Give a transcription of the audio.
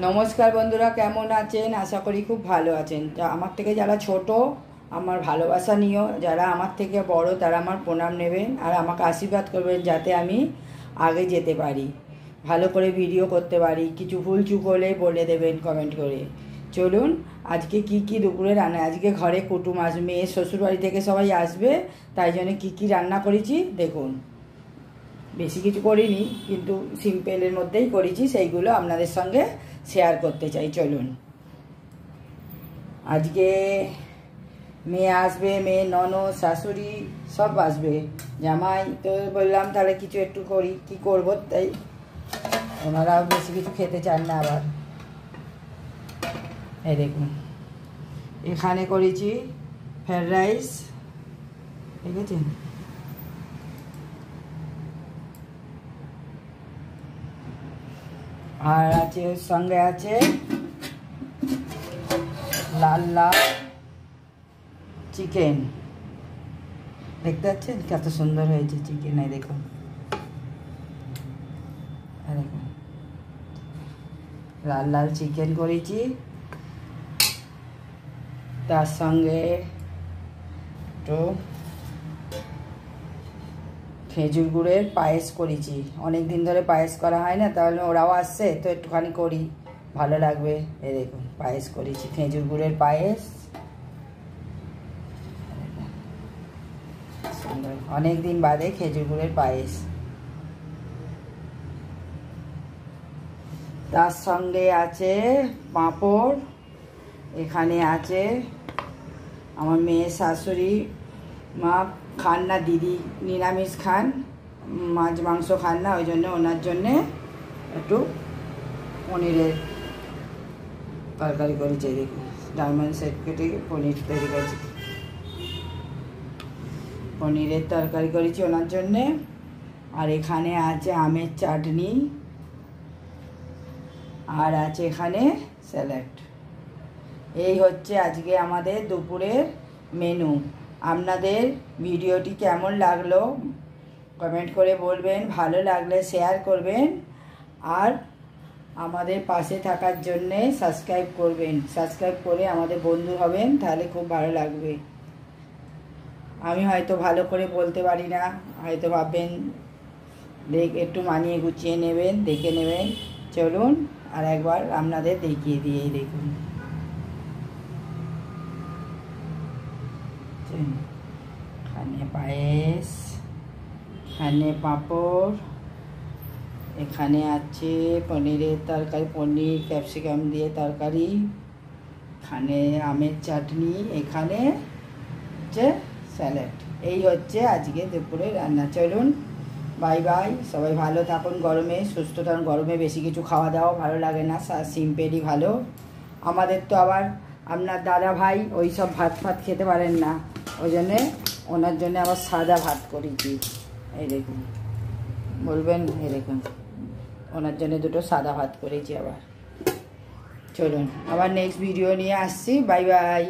নমস্কার বন্ধুরা, কেমন আছেন? আশা করি খুব ভালো আছেন। আমার থেকে যারা ছোট আমার ভালোবাসা নিও, যারা আমার থেকে বড় তারা আমার প্রণাম নেবেন আর আমাকে আশীর্বাদ করবেন যাতে আমি আগে যেতে পারি, ভালো করে ভিডিও করতে পারি। কিছু ভুল চুক হলে বলে দেবেন কমেন্ট করে। চলুন আজকে কি দুপুরে রান্না। আজকে ঘরে কুটুম আসবে, মেয়ের শ্বশুরবাড়ি থেকে সবাই আসবে, তাই জন্য কি রান্না করেছি দেখুন। বেশি কিছু করিনি, কিন্তু সিম্পলের মধ্যেই করেছি, সেইগুলো আপনাদের সঙ্গে শেয়ার করতে চাই। চলুন, আজকে মেয়ে আসবে, মেয়ে ননদ শাশুড়ি সব আসবে, জামাই। তো বললাম তাহলে কিছু একটু করি, কি করব, তাই ওনারা বেশি কিছু খেতে চান না। আবার এই দেখুন, এখানে করেছি ফ্রাইড রাইস, ঠিক আছে। আর আছে ওর সঙ্গে আছে লাল লাল চিকেন, দেখতে পাচ্ছেন কত সুন্দর হয়েছে চিকেন। এই দেখুন, দেখুন লাল লাল চিকেন করেছি, তার সঙ্গে একটু খেজুর গুড়ের পায়েস করেছি। অনেক দিন ধরে পায়েস করা হয় না, তাহলে ওরাও আসছে তো একটুখানি করি, ভালো লাগবে। এই দেখুন পায়েস করেছি, খেজুর গুড়ের পায়েস, সুন্দর, অনেক দিন বাদে খেজুর গুড়ের পায়েস। তার সঙ্গে আছে পাঁপড়, এখানে আছে আমার মেয়ের শাশুড়ি মা, খান না দিদি, নিরামিষ খান, মাছ মাংস খান না, ওই জন্য ওনার জন্যে একটু পনিরের তরকারি করেছে। দেখুন ডায়মন্ড সেট কেটে পনির তৈরি করেছি, পনিরের তরকারি করেছি ওনার জন্যে। আর এখানে আছে আমের চাটনি, আর আছে এখানে স্যালাড। এই হচ্ছে আজকে আমাদের দুপুরের মেনু। আপনাদের ভিডিওটি কেমন লাগলো কমেন্ট করে বলবেন, ভালো লাগলে শেয়ার করবেন, আর আমাদের পাশে থাকার জন্যে সাবস্ক্রাইব করবেন। সাবস্ক্রাইব করে আমাদের বন্ধু হবেন, তাহলে খুব ভালো লাগবে। আমি হয়তো ভালো করে বলতে পারি না, হয়তো ভাববেন, একটু মানিয়ে গুছিয়ে নেবেন, দেখে নেবেন। চলুন আর একবার আপনাদের দেখিয়ে দিয়ে দেখুন। এখানে পায়েস, এখানে পাঁপড়, এখানে আছে পনিরের তরকারি, পনির ক্যাপসিকাম দিয়ে তরকারি, এখানে আমের চাটনি, এখানে হচ্ছে স্যালাড। এই হচ্ছে আজকে দুপুরে রান্না। চলুন, বাই বাই, সবাই ভালো থাকুন, গরমে সুস্থ থাকুন। গরমে বেশি কিছু খাওয়া দাওয়া ভালো লাগে না, সিম্পলই ভালো। আমাদের তো আবার আপনার দাদা ভাই ওই সব ভাত খেতে পারেন না, ওই জন্যে ওনার জন্য আবার সাদা ভাত করেছি। এই দেখুন, বলবেন, এই দেখুন ওনার জন্য দুটো সাদা ভাত করেছি আবার। চলুন আবার নেক্সট ভিডিও নিয়ে আসছি, বাই বাই।